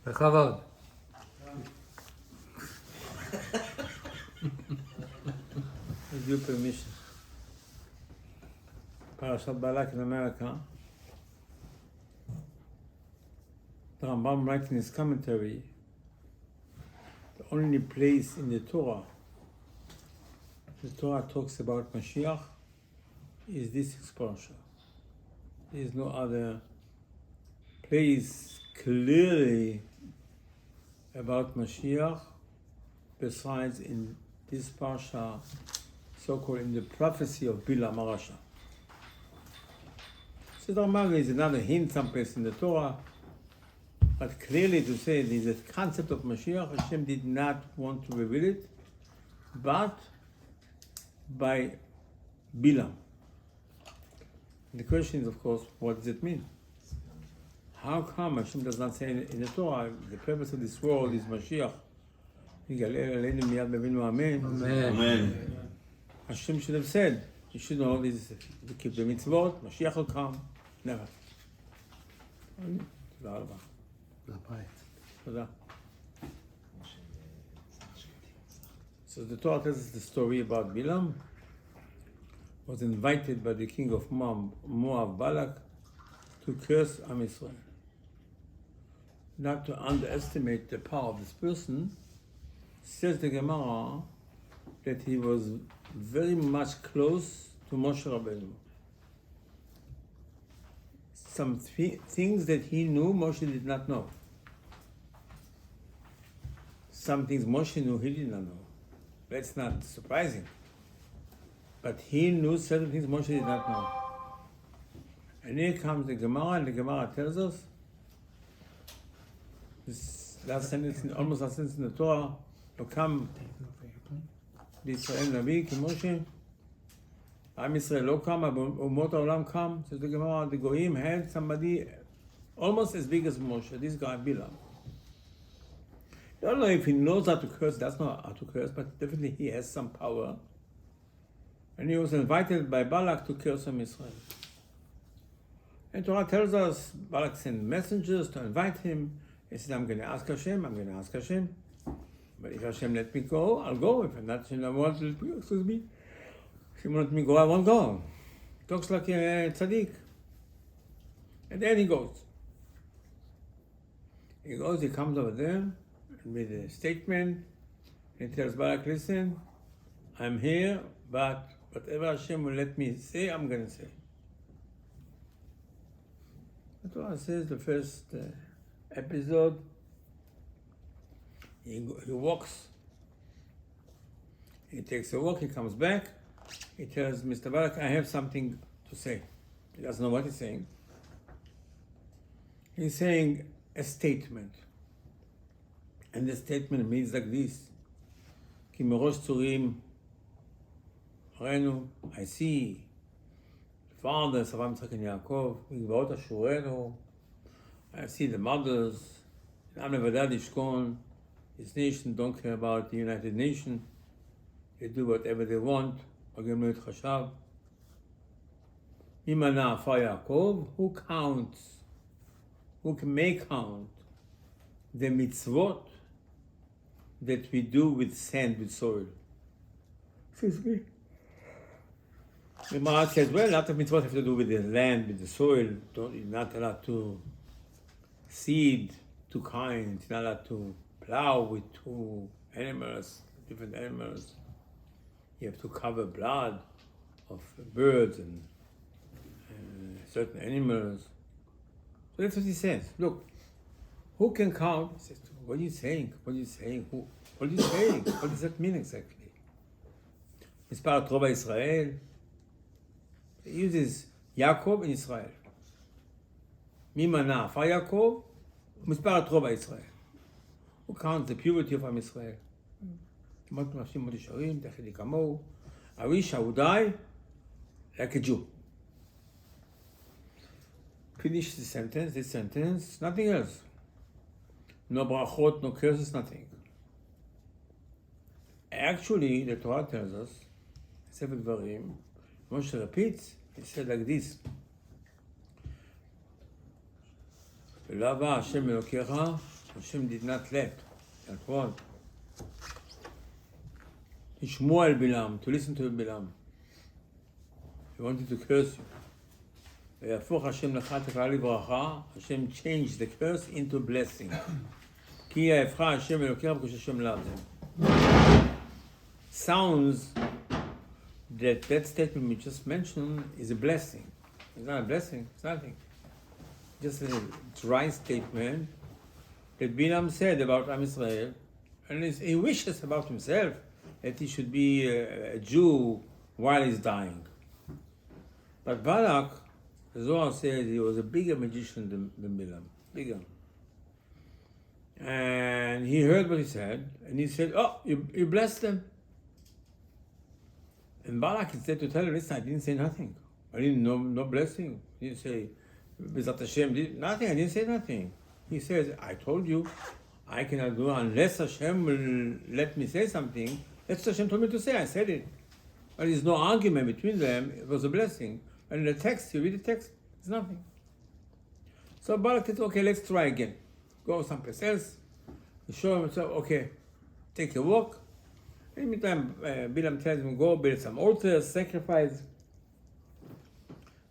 בכבוד. With your permission. Parashat Balak in America. The Rambam writes in his commentary, the only place in the Torah talks about Mashiach is this parasha. There is no other place clearly about Mashiach besides in this parasha, so-called in the prophecy of Bilam Arasha. So the Rambam is another hint someplace in the Torah, but clearly to say there's a concept of Mashiach, Hashem did not want to reveal it, but by Bilam. The question is, of course, what does it mean? How come Hashem does not say in the Torah, the purpose of this world is Mashiach? Amen. Hashem should have said, you should know this, to keep the mitzvot, Mashiach will come. Never. תודה רבה. תודה. So the Torah tells us the story about Bilam. Was invited by the king of Moab, Balak, to curse Am Yisrael. Not to underestimate the power of this person, says the Gemara that he was very much close to Moshe Rabbeinu. Some things that he knew, Moshe did not know. Some things Moshe knew, he did not know. That's not surprising. But he knew certain things Moshe did not know. And here comes the Gemara, and the Gemara tells us, this last sentence, almost last sentence in the Torah, to come Israel Navi, ki Moshe, Am Yisrael lo kam, Umot HaOlam kam. Says the Gemara, the Goyim had somebody almost as big as Moshe, this guy Bilam. I don't know if he knows how to curse, that's not how to curse, but definitely he has some power. And he was invited by Balak to curse Am Yisrael. And Torah tells us, Balak sent messengers to invite him. He said, I'm going to ask Hashem. But if Hashem let me go, I'll go. If not, Hashem won't let me, excuse me. If He won't let me go, I won't go. Talks like a tzaddik. And then he goes. He comes over there with a statement. He tells Balak, listen, I'm here, but whatever Hashem will let me say, I'm going to say. The Torah says the first episode, he walks, he takes a walk, he comes back, he tells Mr. Balak, I have something to say. He doesn't know what he's saying. He's saying a statement. And the statement means like this, Ki merosh tzurim ראינו, I see, the fathers of Yitzchak and Yaakov, מגבעות אשורנו, I see the mothers, עם לבדד ישכון, this nation don't care about the United Nations, they do whatever they want, וגם לא יתחשב. מי מנה עפר יעקב, who counts, who may count the mitzvot that we do with sand, with soil. Excuse me. The Gemara says, well, a lot of mitzvot have to do with the land, with the soil. You're not allowed to seed two kinds. You're not allowed to plow with two animals, different animals. You have to cover blood of birds and certain animals. So that's what he says. Look, who can count? He says, what are you saying? What are you saying? What are you saying? What does that mean exactly? מספר רוב ישראל. He uses Yaakov and Israel. מי מנה עפר יעקב? ומספר רוב ישראל. Who counts the purity of Am Yisrael? כמות נפשים מאוד ישרים, תחלי כמוהו. I wish I would die like a Jew. Finish this sentence, nothing else. No brachot, no curses, nothing. Actually, the Torah tells us, Sefer Dvarim, Moshe repeats, he said like this, ולא אהבה השם אלוקיך Hashem did not let. That what? Ishmuel Bilam, to listen to Bilam. He wanted to curse you. ויהפוך השם לך תקרא לברכה, Hashem changed the curse into blessing. כי יהפך השם אלוקיך בקדוש השם לעזם. Sounds that statement we just mentioned is a blessing. It's not a blessing, it's nothing. Just a dry statement that Bilam said about Am Israel, and he wishes about himself that he should be a Jew while he's dying. But Balak, the Zohar says he was a bigger magician than Bilam, bigger. And he heard what he said, and he said, oh, you blessed them. And Balak instead to tell him, listen, I didn't say nothing. I didn't no blessing. He didn't say, Bezat Hashem, nothing, I didn't say nothing. He says, I told you, I cannot do unless Hashem will let me say something. That's what Hashem told me to say, I said it. But there's no argument between them, it was a blessing. And in the text, you read the text, it's nothing. So Balak said, okay, let's try again. Go someplace else. He showed himself, okay, take a walk. In the meantime, Bilam tells him, go build some altars, sacrifice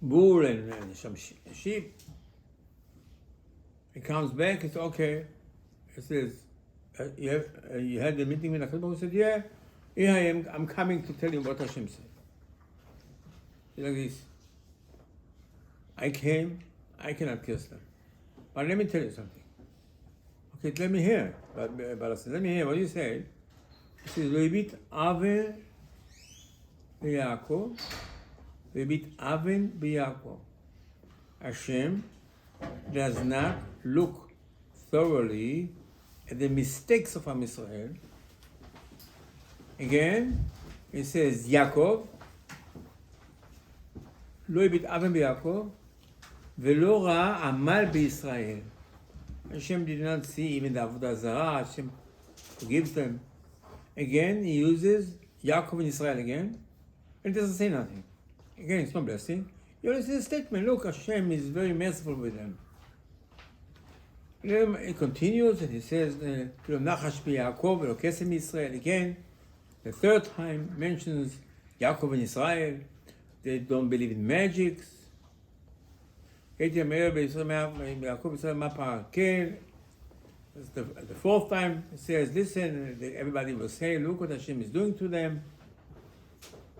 bull and some sheep. He comes back, he says, okay. He says, you had the meeting with HaKadosh? He said, yeah, here I am, I'm coming to tell you what Hashem said. He's like this. I came, I cannot curse them. But let me tell you something. Okay, let me hear. But I said, let me hear what you said. He says, V'ibit Aven b'Yaakov, V'ibit Aven b'Yaakov. Hashem does not look thoroughly at the mistakes of Am Israel. Again, it says, Yaakov, לא הביט אבן ביעקב, ולא ראה עמל בישראל. Hashem did not see even the Avodah Zarah. Hashem forgives them. Again, he uses Yaakov and Israel again, and it doesn't say nothing. Again, it's no blessing. He only says a statement, look, Hashem is very merciful with them. And then it continues, and he says, Nachash b'Yaakov v'lo kesem Yisrael. Again, the third time mentions Yaakov and Israel. They don't believe in magics. The fourth time it says, listen, everybody will say, look what Hashem is doing to them.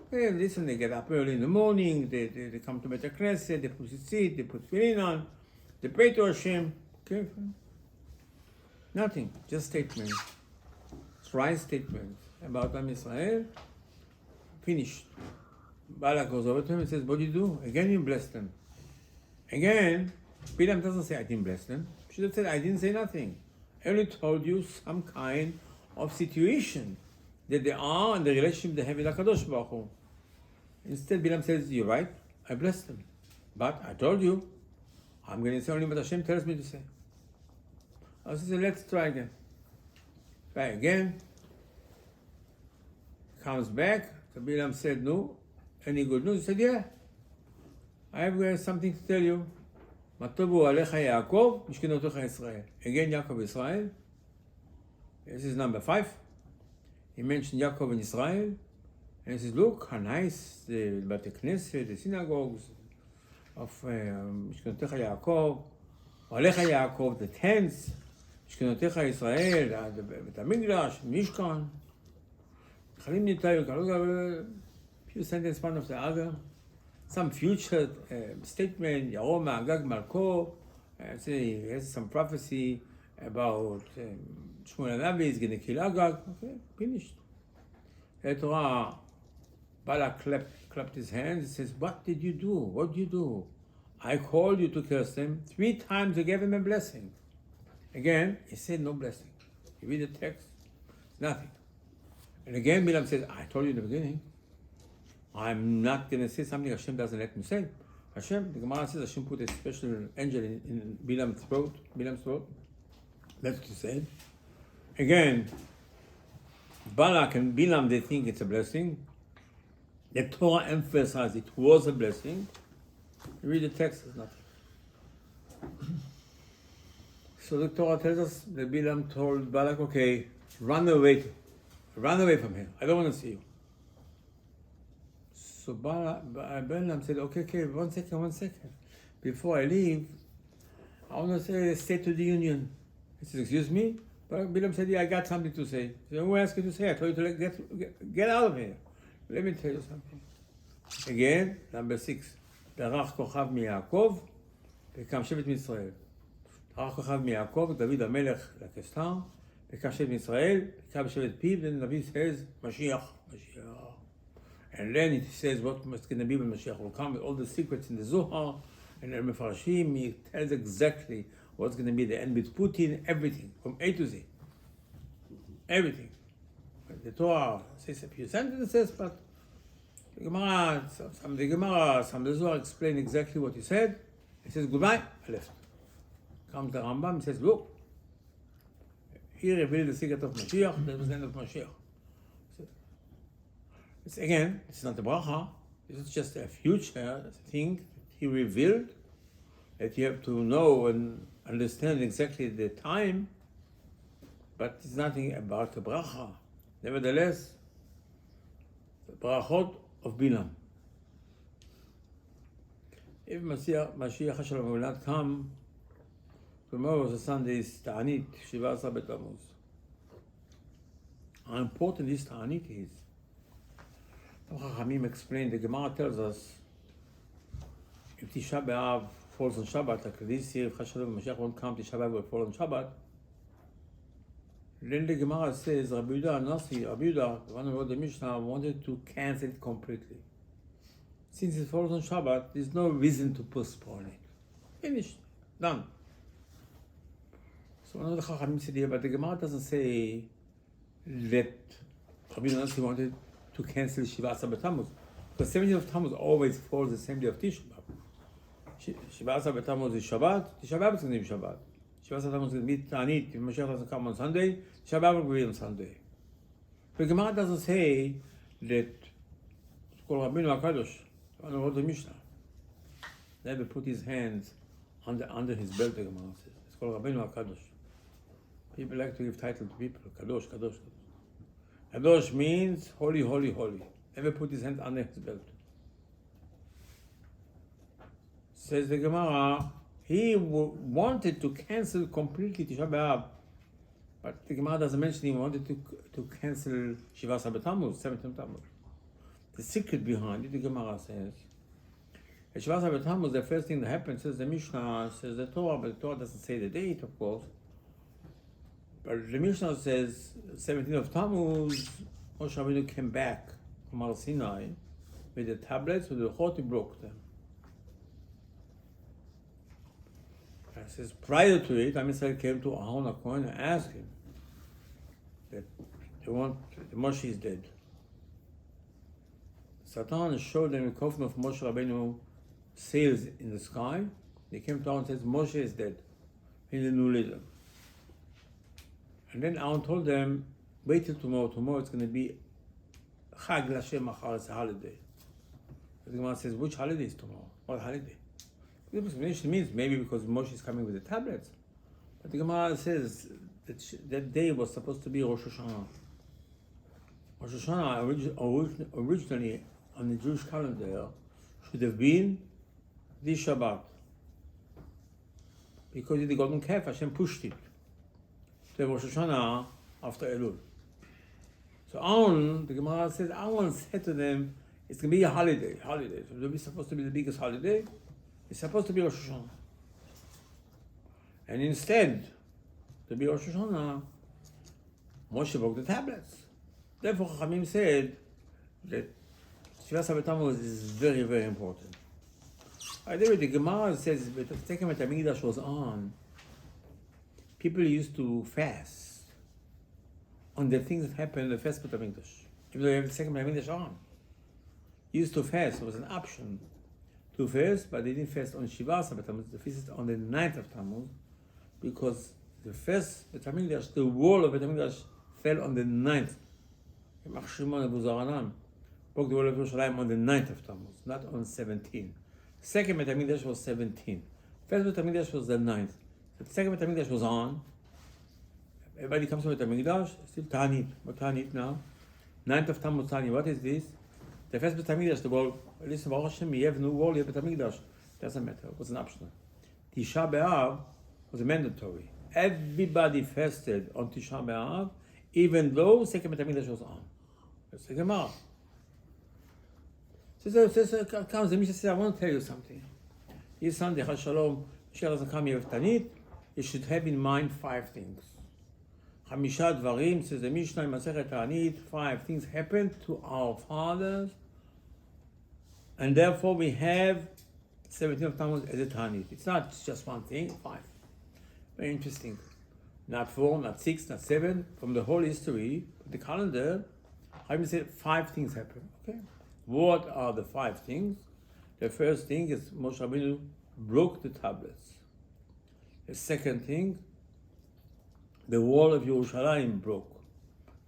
Okay, listen, they get up early in the morning, they come to Beit HaKnesset, they put tzitzit, they put tefillin on, they pray to Hashem. Okay, fine. Nothing, just statements. Dry statements about Am Israel. Finished. Balak goes over to him and says, what do you do? Again, you bless them. Again, Bilam doesn't say, I didn't bless them. She should have said, I didn't say nothing. I only told you some kind of situation that they are and the relationship they have with HaKadosh Baruch Hu. Instead, Bilam says, you're right, I blessed them. But I told you, I'm going to say only what Hashem tells me to say. I said, let's try again. Try again. Comes back. So Bilam said, no. Any good news? He said, yeah. I have something to tell you. Matovu alecha Yaakov, mishkenotecha Israel. Again, Yaakov Israel. This is number 5. He mentioned Yaakov and Israel. And he says, look how nice the Beit HaKnesset, the synagogues of mishkenotecha Yaakov. Alecha Yaakov, the tents. Mishkenotecha Israel, the Beit HaMikdash, Mishkan. Chalim nitayu, few sentences one after the other. Some future statement, Yarom Agag Malko, say he has some prophecy about Shmuel Navi is going to kill Agag. Okay, finished. Later on, Balak clapped his hands and says, what did you do? What did you do? I called you to curse them. 3 times you gave him a blessing. Again, he said no blessing. You read the text, nothing. And again, Bilam says, I told you in the beginning, I'm not going to say something Hashem doesn't let me say. Hashem, the Gemara says Hashem put a special angel in Bilam's throat. That's what he said. Again, Balak and Bilam, they think it's a blessing. The Torah emphasized it was a blessing. You read the text, it's nothing. So the Torah tells us that Bilam told Balak, okay, run away from here. I don't want to see you. So Bilam said, okay, one second. Before I leave, I want to say State of the Union. He said, excuse me? But Bilam said, yeah, I got something to say. He said, who asked you to say? I told you to get out of here. Let me tell you something. Again, number 6. דרך כוכב מיעקב וקם שבט מישראל. דרך כוכב מיעקב, דוד המלך לקסטר, וקם שבט מישראל, וקם שבט פיו, then David says, Mashiach. And then it says what's going to be when Mashiach will come, with all the secrets in the Zohar, and in Mefarshim, he tells exactly what's going to be the end with Putin, everything, from A to Z. Everything. The Torah says a few sentences, but the Gemara, some of the Zohar explain exactly what he said. He says, goodbye, I left. Comes the Rambam, he says, look, he revealed the secret of Mashiach, that was the end of Mashiach. It's not a bracha, it's just a future thing he revealed, that you have to know and understand exactly the time, but it's nothing about the bracha. Nevertheless, the brachot of Bilam. If Mashiach Hashem will not come, tomorrow the Sunday is Ta'anit, 17 B'Tammuz. How important this Ta'anit is. Chachamim explained, the Gemara tells us, if Tisha B'Av falls on Shabbat, like this year, if Mashiach won't come, Tisha B'Av will fall on Shabbat. Then the Gemara says, Rabbi Aderet, the one who wrote the Mishnah, wanted to cancel it completely. Since it falls on Shabbat, there's no reason to postpone it. Finished. Done. So one of the Chachamim said here, but the Gemara doesn't say that Rabbi Aderet wanted to cancel Shiva Asar B'Tammuz. Because 17th of Tammuz always falls the same day of Tisha B'Av. Shiva Asar B'Tammuz is Shabbat, Tisha B'Av is going to be Shabbat. Shiva Asar B'Tammuz is going to be Ta'anit, if Mashiach doesn't come on Sunday, Tisha B'Av will be on Sunday. The Gemara doesn't say that it's called Rabbeinu HaKadosh, the one who wrote the Mishnah. Never put his hands under his belt, the Gemara says. It's called Rabbeinu HaKadosh. People like to give title to people, Kadosh, Kadosh, Kadosh. Kadosh means holy, holy, holy. Never put his hand under his belt. Says the Gemara, he wanted to cancel completely Tisha B'Av, but the Gemara doesn't mention he wanted to cancel Shiva Asar B'Tammuz, 17th Tammuz. The secret behind it, the Gemara says, at Shiva Asar B'Tammuz, the first thing that happens, says the Mishnah, says the Torah, but the Torah doesn't say the date, of course. But the Mishnah says, 17th of Tammuz, Moshe Rabbeinu came back from Har Sinai with the tablets, with the Chot, he broke them. And it says, prior to it, Am Yisrael came to Aharon HaKohen and asked him that the Moshe is dead. Satan showed them the coffin of Moshe Rabbeinu sails in the sky. They came to Aharon and says, Moshe is dead in the New Litter. And then Aaron told them, wait till tomorrow. Tomorrow it's going to be Chag L'Hashem Machar, it's a holiday. The Gemara says, which holiday is tomorrow? What holiday? The explanation means maybe because Moshe is coming with the tablets. But the Gemara says that day was supposed to be Rosh Hashanah. Rosh Hashanah originally on the Jewish calendar should have been this Shabbat. Because of the golden calf, Hashem pushed it to Rosh Hashanah after Elul. So Aaron, the Gemara says, Aaron said to them, it's going to be a holiday. So it's supposed to be the biggest holiday. It's supposed to be Rosh Hashanah. And instead, to be Rosh Hashanah, Moshe broke the tablets. Therefore, Chachamim said that Shiva Asar B'Tammuz is very, very important. By the way, the Gemara says, but the second Beit HaMikdash was on, people used to fast on the things that happened in the first Beit HaMikdash. Even though you have the second Beit HaMikdash on. Used to fast, it was an option to fast, but they didn't fast on Shiva Asar B'Tammuz, they fasted on the 9th of Tammuz, because the first Beit HaMikdash, the wall of Beit HaMikdash fell on the 9th. Yamach Shimon Abu Zaranan broke the wall of Yerushalayim on the 9th of Tammuz, not on 17. Second Beit HaMikdash was 17. First Beit HaMikdash was the 9th. The second Beit HaMikdash was on. Everybody comes to Beit HaMikdash, still Ta'anit. What Ta'anit now? 9th of Tammuz Ta'anit. What is this? The first Beit HaMikdash, the world, listen, Baruch Hashem, you have no wall, you have Beit HaMikdash. Doesn't matter, it was an optional. Tisha B'Av was mandatory. Everybody fasted on Tisha B'Av, even though second Beit HaMikdash was on. That's the Gemara. So comes the Mishnah says, I want to tell you something. This Sunday, Chas Shalom, Mashiach doesn't come here with Tanit, you should have in mind 5 things. Chamisha Dvarim, says the Mishnah in Masechet Tanit, 5 things happened to our fathers, and therefore we have 17 of Tammuz as a Tanit. It's not just one thing, 5. Very interesting. Not 4, not 6, not 7. From the whole history, the calendar, I said 5 things happened. Okay. What are the 5 things? The first thing is Moshe Rabbeinu broke the tablets. The second thing, the wall of Yerushalayim broke.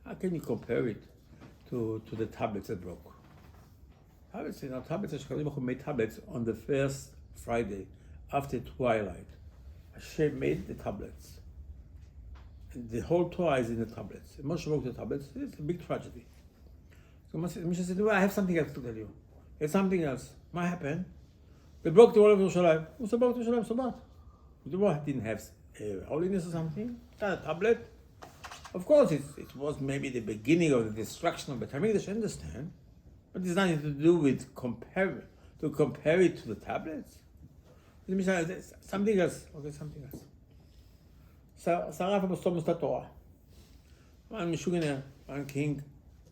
How can you compare it to the tablets that broke? Tablets, Hakadosh made tablets on the first Friday after twilight. Hashem made the tablets. And the whole Torah is in the tablets. Moshe broke the tablets. It's a big tragedy. So Moshe said, well, I have something else to tell you. There's something else. What happened? They broke the wall of Yerushalayim. Who broke Yerushalayim? So what? The wall didn't have holiness or something. Not a tablet. Of course, it was maybe the beginning of the destruction of Beit HaMikdash, I understand. But it's nothing to do with compare it to the tablets. Something else. Okay, something else. Saraf Apostol the Torah. One Meshuggah, one king,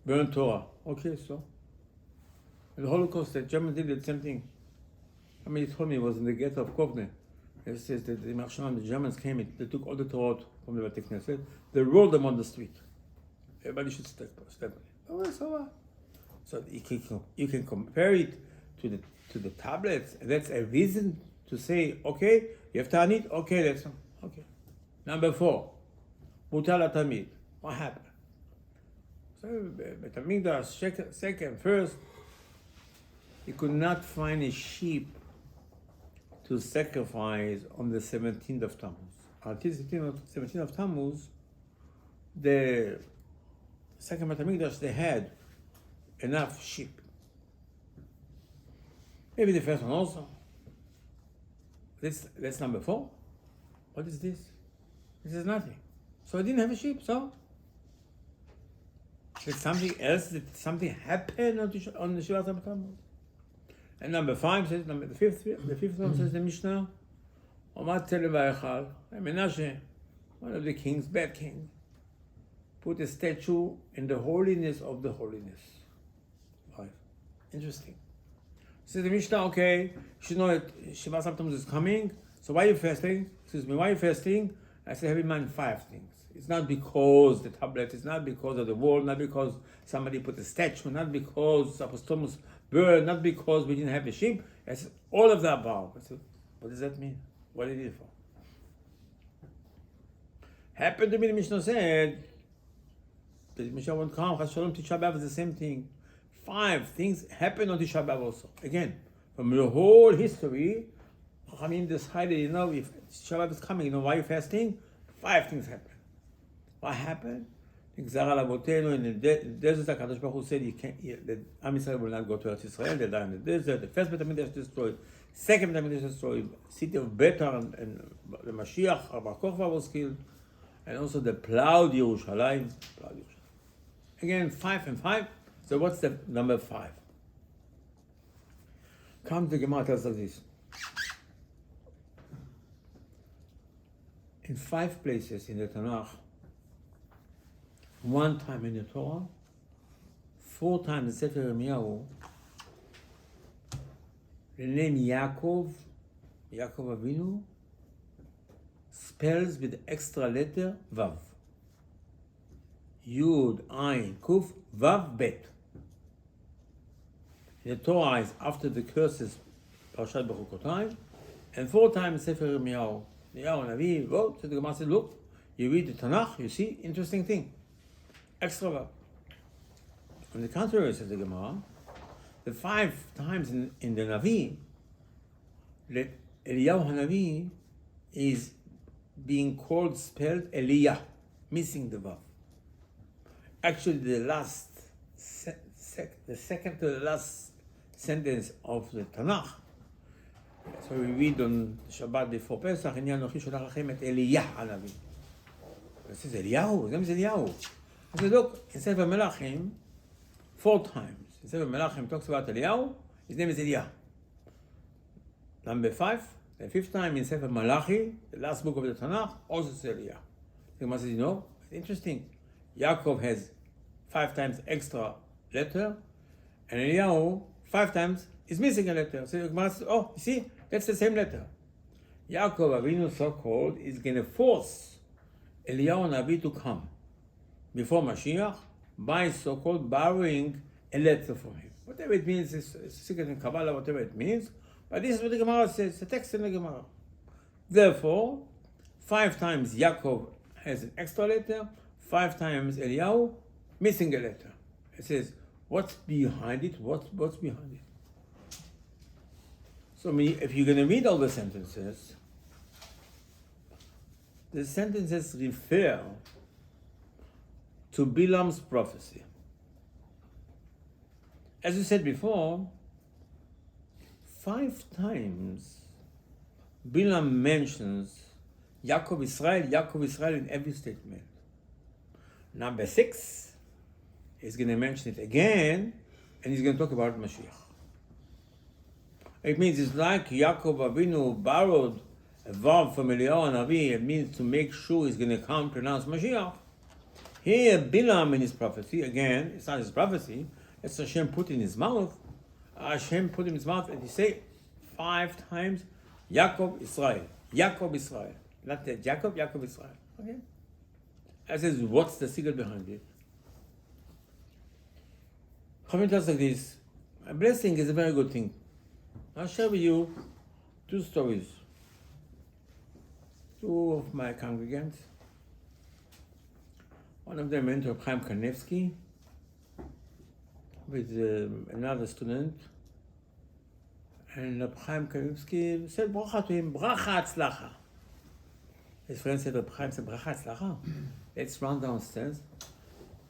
burned Torah. Okay, so. In the Holocaust, the Germans did the same thing. I mean, he told me it was in the ghetto of Kovne. It says that the Germans came, they took all the Torah from the Beit Knesset, they rolled them on the street. Everybody should step on it. Oh, so what? So you can compare it to the tablets. That's a reason to say, okay, you have Ta'anit, okay, that's okay. Number 4, Mutal HaTamid. What happened? So Beit HaMikdash, second, first, he could not find a sheep to sacrifice on the 17th of Tammuz. Until the 17th of Tammuz, the second Beit HaMikdash, they had enough sheep. Maybe the first one also. That's number 4. What is this? This is nothing. So I didn't have a sheep, so? Did something else, did something happen on the Shivat of Tammuz? And number 5 says, the fifth one says the Mishnah, Omad Televayachal, Menashe, one of the kings, bad king, put a statue in the holiness of the holiness. 5. Interesting. Says the Mishnah, okay, you know that Shivat Tammuz is coming, so why are you fasting? Excuse me, why are you fasting? I say, have in mind 5 things. It's not because the tablet, it's not because of the wall, not because somebody put a statue, not because Apostol burned, not because we didn't have a sheep. I said, all of the above. I said, what does that mean? What is it for? Happened to me, the Mishnah said, the Mishnah won't come, Chas Shalom, Tisha B'Av is the same thing. 5 things happened on Tisha B'Av also. Again, from the whole history, Chachamim decided, if Tisha B'Av is coming, why are you fasting? 5 things happened. What happened? In the desert, HaKadosh Baruch Hu said that Am Yisrael will not go to Eretz Yisrael. They die in the desert. The first Beit HaMikdash destroyed. Second Beit HaMikdash destroyed. City of Betar and the Mashiach, Bar Kokhba was killed. And also the plowed Yerushalayim. Again, 5 and 5. So what's the number 5? Come to Gemara tells us this. In 5 places in the Tanakh, 1 time in the Torah, 4 times in Sefer Yirmiyahu, the name Yaakov Avinu, spells with the extra letter Vav. Yud, Ayin, Kuf, Vav, Bet. The Torah is after the curses, Parashat Bechukotayim, and 4 times in Sefer Yirmiyahu. Navi, so the Gemara said, look, you read the Tanakh, you see, interesting thing. Extra Vav. On the contrary, says the Gemara, the 5 times in the Navi, that Eliyahu Hanavi is being called, spelled Eliyah, missing the Vav. Actually, the second to the last sentence of the Tanakh. So we read on Shabbat before Pesach, "Ani Anochi sholach lachem et Eliyah hanavi." It says Eliyahu, his name is Eliyahu. I said, look, in Sefer Melachim, 4 times. In Sefer Melachim talks about Eliyahu, his name is Eliyahu. Number 5, the 5th time in Sefer Malachi, the last book of the Tanakh, also says Eliyahu. The Gemara says, it's interesting. Yaakov has 5 times extra letter, and Eliyahu 5 times is missing a letter. So the Gemara says, you see, that's the same letter. Yaakov Avinu, so-called, is going to force Eliyahu Navi to come before Mashiach by so-called borrowing a letter from him. Whatever it means, it's a secret in Kabbalah, whatever it means. But this is what the Gemara says, the text in the Gemara. Therefore, 5 times Yaakov has an extra letter, 5 times Eliyahu missing a letter. It says, what's behind it? What's behind it? So if you're going to read all the sentences refer to Bilam's prophecy. As we said before, 5 times Bilam mentions Yaakov Israel in every statement. Number 6, he's going to mention it again, and he's going to talk about Mashiach. It means it's like Yaakov Avinu borrowed a verb from Eliyahu Navi. It means to make sure he's going to come pronounce Mashiach. Here, Bilam in his prophecy, again, it's not his prophecy, it's Hashem put in his mouth. Hashem put in his mouth, and he say 5 times, Yaakov Israel. Not that Jacob, Yaakov Israel. Okay? I says, what's the secret behind it? Coming to us like this, a blessing is a very good thing. I'll share with you 2 stories. 2 of my congregants. One of them went to Chaim Kanevsky with another student, and Chaim Kanevsky said bracha to him, bracha atzlacha. His friend said, Chaim said, bracha atzlacha. Let's run downstairs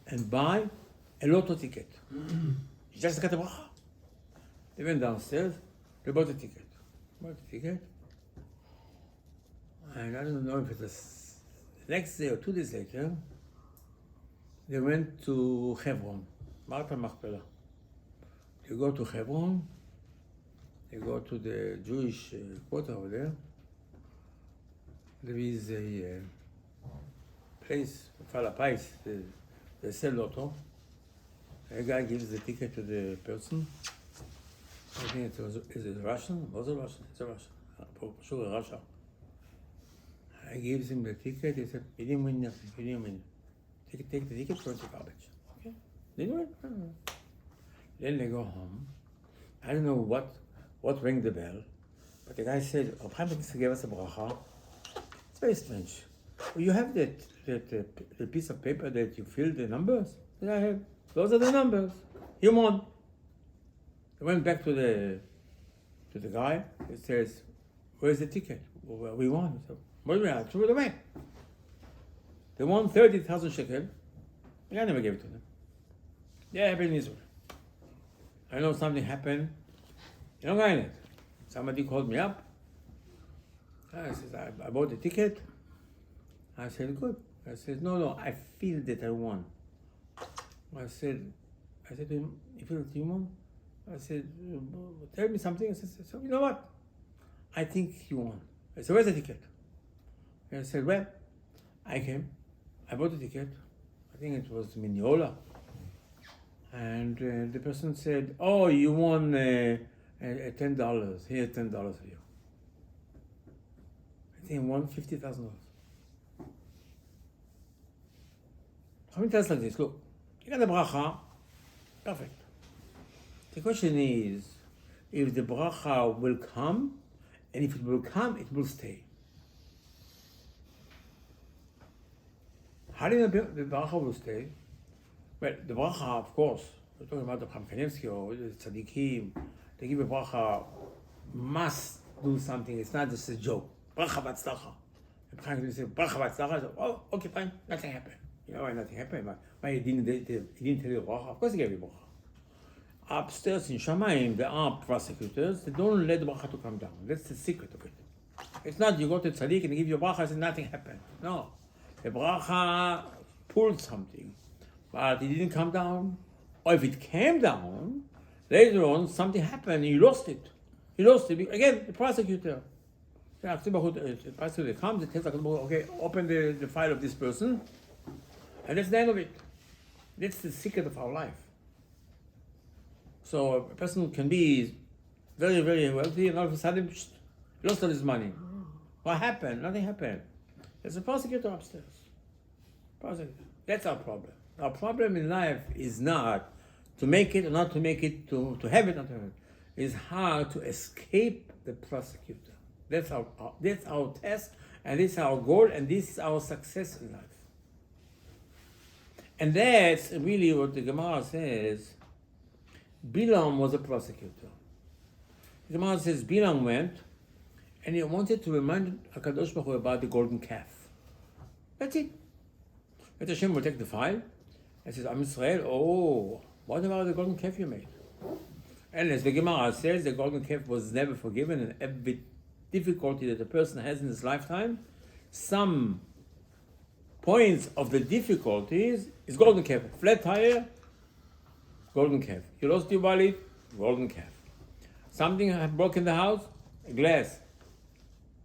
and buy a lotto ticket. He just got a bracha. They went downstairs, they bought a ticket. And I don't know if it was the next day or 2 days later, they went to Hebron, Marta Machpelah. They go to Hebron, they go to the Jewish quarter over there. There is a place, Falapais, they sell lotto. A guy gives the ticket to the person. I think is it Russian? Was it Russian? It's a Russian. For sure, Russia. I gives him the ticket. He said, "You didn't win nothing. You didn't win. Take the ticket, go to garbage." Okay. Didn't win. Then they go home. I don't know what rang the bell, but the guy said, "Oh, Chaim gave us a bracha." It's very strange. Well, you have that piece of paper that you fill the numbers? Yeah, I have. Those are the numbers. You won. I went back to the guy. He says, "Where's the ticket?" Well, we won. So, what do we have? Threw it away. They won 30,000 shekel. The guy never gave it to them. Yeah, happened in Israel. I know something happened in Long Island. Somebody called me up. I said, I bought the ticket. I said, good. I said, no, I feel that I won. I said to him, you feel that you won? I said, tell me something. I said, so you know what? I think you won. I said, where's the ticket? And I said, well, I came. I bought the ticket. I think it was Mineola. And the person said, oh, you won $10. Here's $10 for you. I think he won $50,000. How many times like this? Look, you got the bracha, perfect. The question is, if the bracha will come, and if it will come, it will stay. How do you know the bracha will stay? Well, the bracha, of course, we're talking about the Chaim Kanevsky or the tzaddikim, they give a bracha, must do something. It's not just a joke. Bracha v'atzlacha. The prosecutor said, Bracha v'atzlacha. Oh, okay, fine, nothing happened. You know why nothing happened? Why he didn't tell you bracha? Of course he gave you bracha. Upstairs in Shamayim, there are prosecutors. They don't let the bracha to come down. That's the secret of it. It's not you go to tzaddik and they give you a bracha and nothing happened. No. The bracha pulled something, but it didn't come down. Or if it came down, later on something happened and you lost it. He lost it. Again, the prosecutor. The prosecutor comes and tells the okay, open the file of this person, and that's the end of it. That's the secret of our life. So a person can be very, very wealthy and all of a sudden he lost all his money. What happened? Nothing happened. There's a prosecutor upstairs. Prosecutor. That's our problem. Our problem in life is not to make it or not to make it, to have it or not to have it. It's how to escape the prosecutor. That's our test, and this is our goal, and this is our success in life. And that's really what the Gemara says. Bilam was a prosecutor. The Gemara says Bilam went, and he wanted to remind HaKadosh Baruch Hu about the golden calf. That's it. But Hashem will take the file and says, Am Yisrael, oh, what about the golden calf you made? And as the Gemara says, the golden calf was never forgiven, and every difficulty that a person has in his lifetime, some points of the difficulties is golden calf. Flat tire, golden calf. You lost your wallet, golden calf. Something broke in the house, a glass,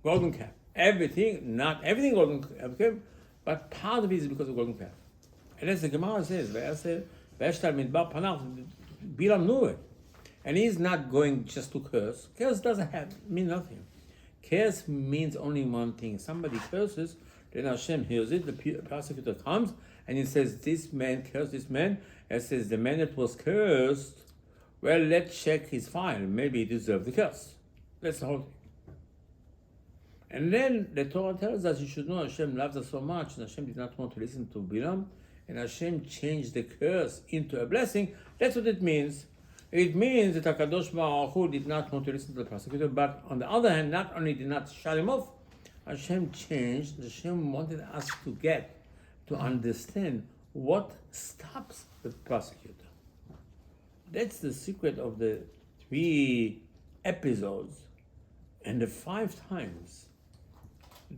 golden calf. Everything, not everything golden calf, but part of it is because of golden calf. And as the Gemara says, Bilam knew it. And he's not going just to curse. Curse doesn't mean nothing. Curse means only one thing. Somebody curses, then Hashem hears it, the prosecutor comes, and he says, this man cursed this man, and says, the man that was cursed, well, let's check his file. Maybe he deserves the curse. That's the whole thing. And then the Torah tells us you should know Hashem loves us so much, and Hashem did not want to listen to Bilam, and Hashem changed the curse into a blessing. That's what it means. It means that HaKadosh Baruch Hu did not want to listen to the prosecutor, but on the other hand, not only did not shut him off, Hashem changed. Hashem wanted us to understand what stops the prosecutor. That's the secret of the 3 episodes and the 5 times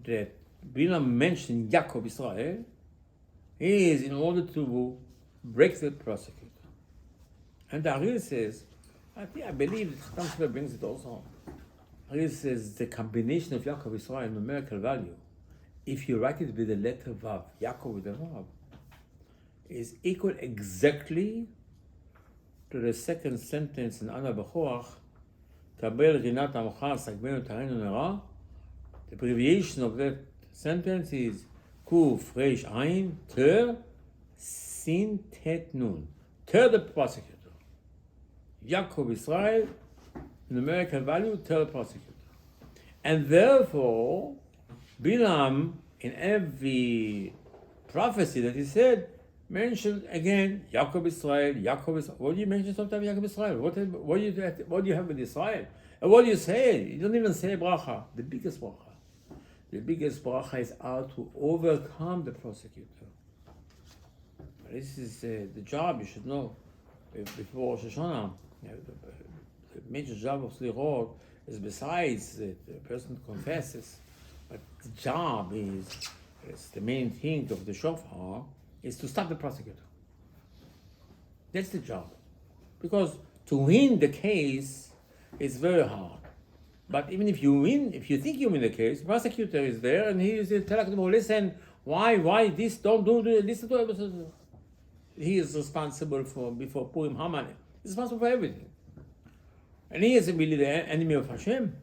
that Bilam mentioned Yaakov Israel is in order to break the prosecutor. And the Aril says, I believe that Chatam Sofer brings it also. Aril says the combination of Yaakov Israel and numerical value, if you write it with the letter Vav, Yaakov with the Vav, is equal exactly to the second sentence in Ana B'Choach, Kabel Rinat Amcha Sagbenu Tarenu Nera. The abbreviation of that sentence is Kuf Reish Ayin Ter Sin Tet Nun. Ter the prosecutor. Yaakov Israel, numerical value, Ter the prosecutor. And therefore, Bilam, in every prophecy that he said, mentioned again Yaakov Israel. What do you mention sometimes Yaakov Israel? What do you have with Israel? And what do you say? You don't even say bracha. The biggest bracha is how to overcome the prosecutor. This is the job you should know before Rosh Hashanah. The major job of Slichot is besides the person confesses, but the job is the main thing of the shofar is to stop the prosecutor. That's the job. Because to win the case is very hard. But even if you win, if you think you win the case, the prosecutor is there and he is telling them, listen, why this, don't do this, listen to it. He is responsible for, before Purim Haman, he's responsible for everything. And he is really the enemy of Hashem.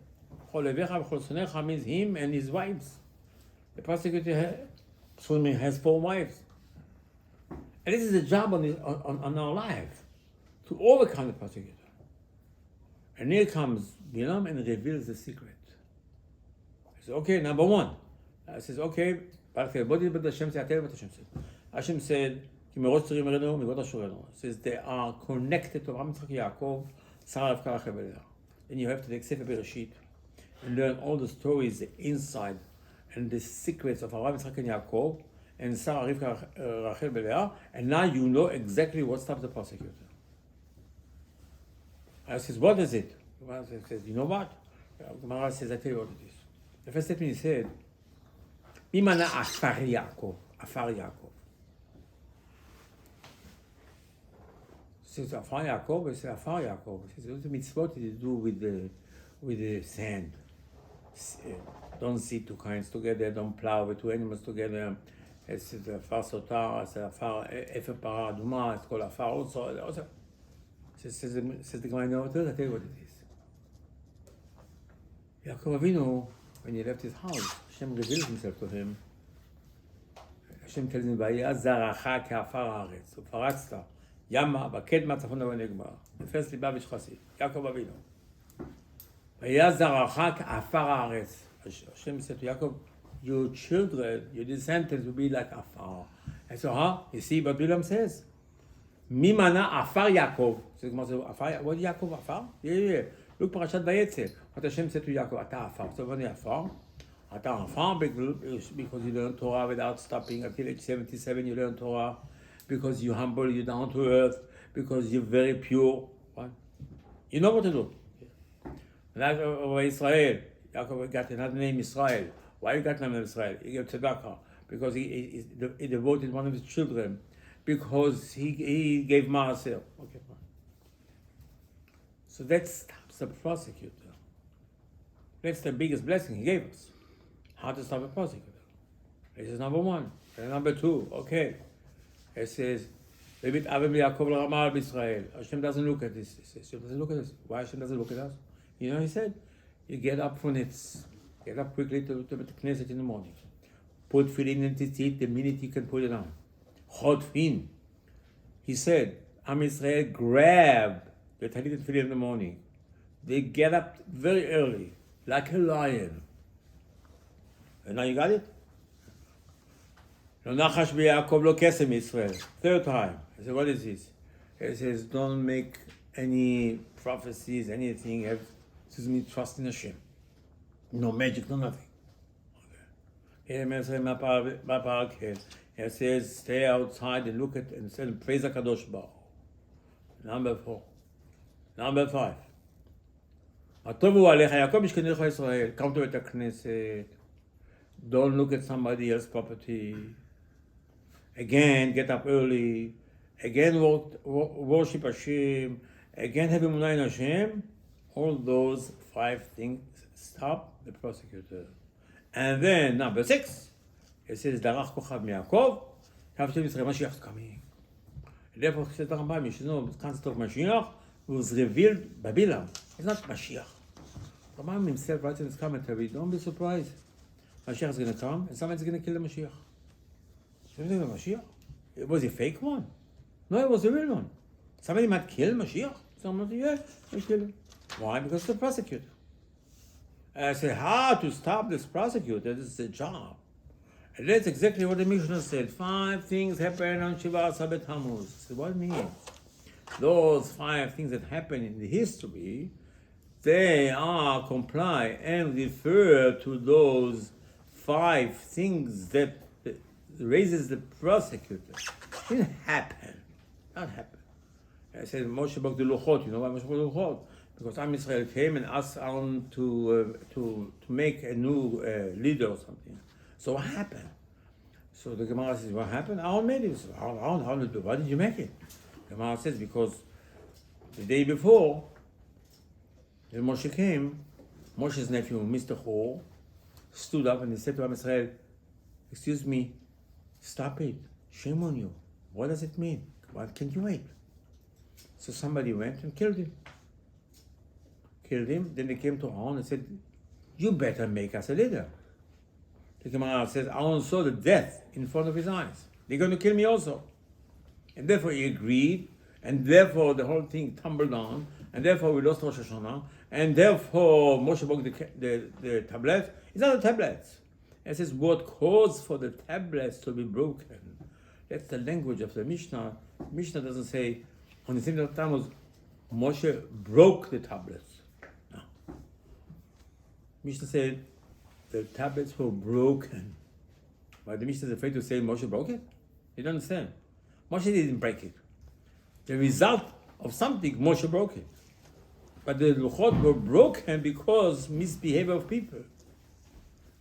Means him and his wives. The prosecutor has 4 wives. And this is the job on our life, to overcome the prosecutor. And here comes Bilam and reveals the secret. He says, okay, number 1. He says, okay, Hashem said, says they are connected to Abraham, Yitzchak, Yaakov, Sarah, Rivka, Rachel. Then you have to take Sefer Bereshit and learn all the stories inside and the secrets of Avraham, Yitzchak, and Yaakov, and Sarah, Rivka, Rachel, Leah, and now you know exactly what stops the prosecutor. I says, what is it? Gemara says, you know what? Gemara says, I tell you what it is. The first statement he said, Mimana Afar Yaakov. Afar Yaakov. Says Afar Yaakov, he says Afar Yaakov. He says, what the mitzvot to do with the sand? Don't sit two kinds together, don't plow with two animals together. It's the Afar Sotar, it's the Afar Efer Para Aduma, it's called Afar also. Says the Gemara, no, I tell you what it is. Yaakov Avinu, when he left his house, Hashem revealed himself to him. Hashem tells him, "Vaya zaracha ke'afar haaretz." ופרצת ימה בקדמה צפון דרום נגמר. נפס ליבה ושחסי. יעקב אבינו. והיה זרעך כעפר הארץ. Hashem said to Yaakov, your children, your descendants will be like afar. And so, you see what Bilam says? Mimana afar Yaakov. So what Yaakov afar? Yeah. Look, Parashat Vayetze. What Hashem said to Yaakov, Ata afar. So when you afar, Ata afar because you learn Torah without stopping. Until age 77 you learn Torah. Because you're humble, you're down to earth. Because you're very pure. What? You know what to do. Like over Israel. Yaakov got another name, Israel. Why you got the name Israel? He gave tzedakah. Because he devoted one of his children. Because he gave Maaser. Okay, fine. So that stops the prosecutor. That's the biggest blessing he gave us. How to stop a prosecutor. This is number one. And number two, okay. It says, Hashem doesn't look at this. Hashem doesn't look at us. Why Hashem doesn't look at us? You know, he said, you get up from it. Get up quickly to the Knesset in the morning. Put tefillin in tzitzit the minute you can put it on. Chodfin. He said, Am Israel grab the talit and tefillin in the morning. They get up very early, like a lion. And now you got it? Lo nachash b'Yaakov lo kesem Israel. Third time. I said, what is this? He says, don't make any prophecies, anything. Have trust in Hashem. No magic, no nothing. Okay. He says, stay outside and look at and say, praise HaKadosh Baruch. Number 4. Number 5. Come to the Knesset. Don't look at somebody else's property. Again, get up early. Again, worship Hashem. Again, have emunah in Hashem. All those 5 things stop the prosecutor. And then number 6, it says, Darach Kochav Mi'Yakov, Hashem Yisrael, Mashiach is coming. And therefore, says the Rambam, you should know the concept of Mashiach was revealed by Bilam. It's not Mashiach. Rambam himself writes in his commentary, don't be surprised. Mashiach is going to come, and someone's going to kill the Mashiach. Something about Mashiach? It was a fake one. No, it was a real one. Somebody might kill Mashiach. Somebody, yeah, they kill him. Why? Because it's the prosecutor. And I said, how to stop this prosecutor? This is the job. And that's exactly what the Mishnah said. 5 things happen on Shiva Sabet Tammuz. So what it means? Those 5 things that happen in the history, they are comply and refer to those 5 things that raises the prosecutor. It didn't happen. Not happen. I said Moshe broke the Luchot. You know why Moshe broke the Luchot? Because Am Israel came and asked Aaron to make a new leader or something. So what happened? So the Gemara says, what happened? Aaron made it. So Aaron, why did you make it? The Gemara says, because the day before, when Moshe came, Moshe's nephew, Mr. Hor, stood up and he said to Am Israel, excuse me, stop it. Shame on you. What does it mean? Why can't you wait? So somebody went and killed him. Then they came to Aaron and said, you better make us a leader. The Gemara says, Aaron saw the death in front of his eyes. They're going to kill me also. And therefore he agreed, and therefore the whole thing tumbled down, and therefore we lost Rosh Hashanah, and therefore Moshe broke the tablets. It's not the tablets. It says, what caused for the tablets to be broken? That's the language of the Mishnah. Mishnah doesn't say, on the same time was Moshe broke the tablets. No. Mishnah said, the tablets were broken. But the Mishnah is afraid to say Moshe broke it. You don't understand. Moshe didn't break it. The result of something, Moshe broke it. But the Luchot were broken because misbehavior of people,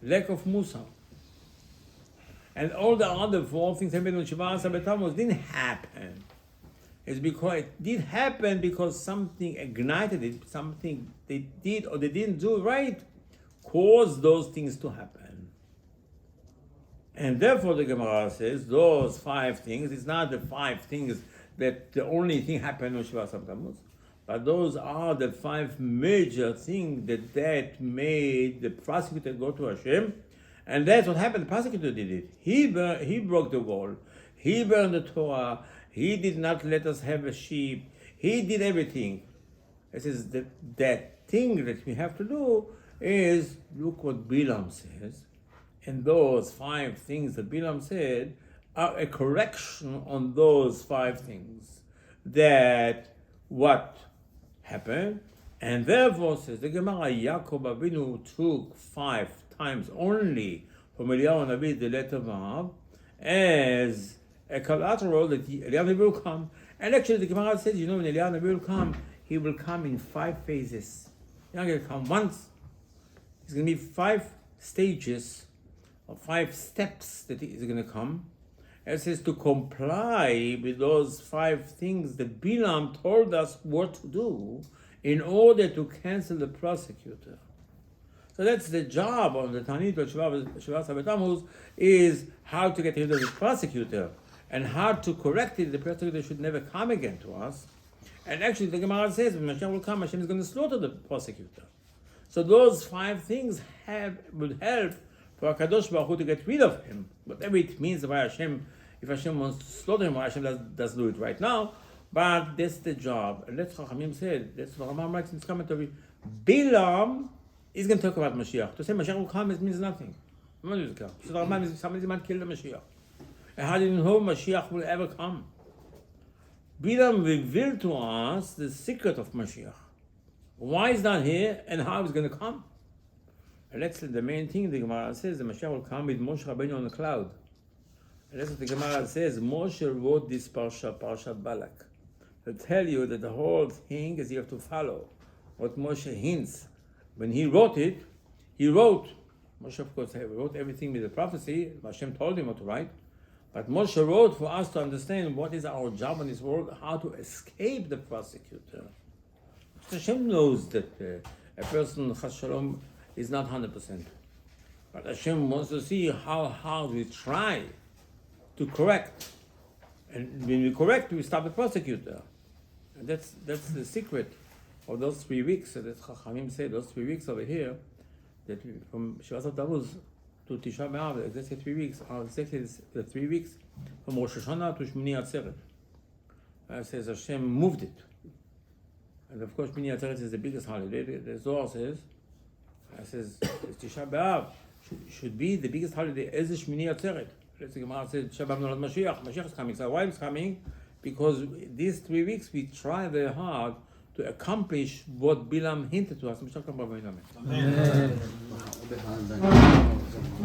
lack of Musa. And all the other four things happened when Shiva Sabbath didn't happen. It's because it did happen because something ignited it, something they did or they didn't do right, caused those things to happen. And therefore the Gemara says those 5 things, it's not the 5 things that the only thing happened on Shiva Tammuz, but those are the 5 major things that made the prosecutor go to Hashem. And that's what happened. The prosecutor did it. He broke the wall. He burned the Torah. He did not let us have a sheep. He did everything. This is that thing that we have to do is look what Bilam says. And those 5 things that Bilam said are a correction on those 5 things. That what happened. And therefore, says the Gemara, Yaakov Avinu took 5 times only from Eliyahu Navi the letter Vav as a collateral that Eliyahu Navi will come. And actually the Gemara says, when Eliyahu Navi will come, he will come in 5 phases. He's not going to come once. It's going to be 5 stages or 5 steps that he's going to come. And it says to comply with those 5 things that Bilam told us what to do in order to cancel the prosecutor. So that's the job of the Tanit of Shiva Tammuz, is how to get rid of the prosecutor and how to correct it. The prosecutor should never come again to us. And actually the Gemara says when Mashiach will come, Hashem is going to slaughter the prosecutor. So those 5 things would help for HaKadosh Baruch Hu to get rid of him. Whatever it means by Hashem, if Hashem wants to slaughter him, Hashem doesn't do it right now. But that's the job. And that's what Chachamim said. That's what Rambam writes in his commentary. Bilam is going to talk about Mashiach. To say Mashiach will come means nothing. So somebody's going to kill the Mashiach. And how do you know Mashiach will ever come? Bilam revealed to us the secret of Mashiach. Why he's not here and how he's going to come. And that's the main thing the Gemara says. The Mashiach will come with Moshe Rabbeinu on the cloud. And that's what the Gemara says. Moshe wrote this Parshat Balak, to tell you that the whole thing is you have to follow what Moshe hints. When he wrote it, Moshe of course wrote everything with the prophecy, Hashem told him what to write, but Moshe wrote for us to understand what is our job in this world, how to escape the prosecutor. Hashem knows that a person, Chas Shalom, is not 100%. But Hashem wants to see how hard we try to correct. And when we correct, we stop the prosecutor. And that's the secret of those 3 weeks. So that Chachamim say those 3 weeks over here, that from Shiva Tammuz to Tisha B'Av, exactly 3 weeks, are exactly the 3 weeks from Rosh Hashanah to Shmini Atzeret. It says Hashem moved it. And of course, Shmini Atzeret is the biggest holiday. The Zohar says Tisha B'Av should be the biggest holiday as the Shmini Atzeret. The Gemara says Shabbat Nolad Mashiach. Mashiach is coming. So why is coming? Because these 3 weeks we try very hard to accomplish what Bilam hinted to us. Amen.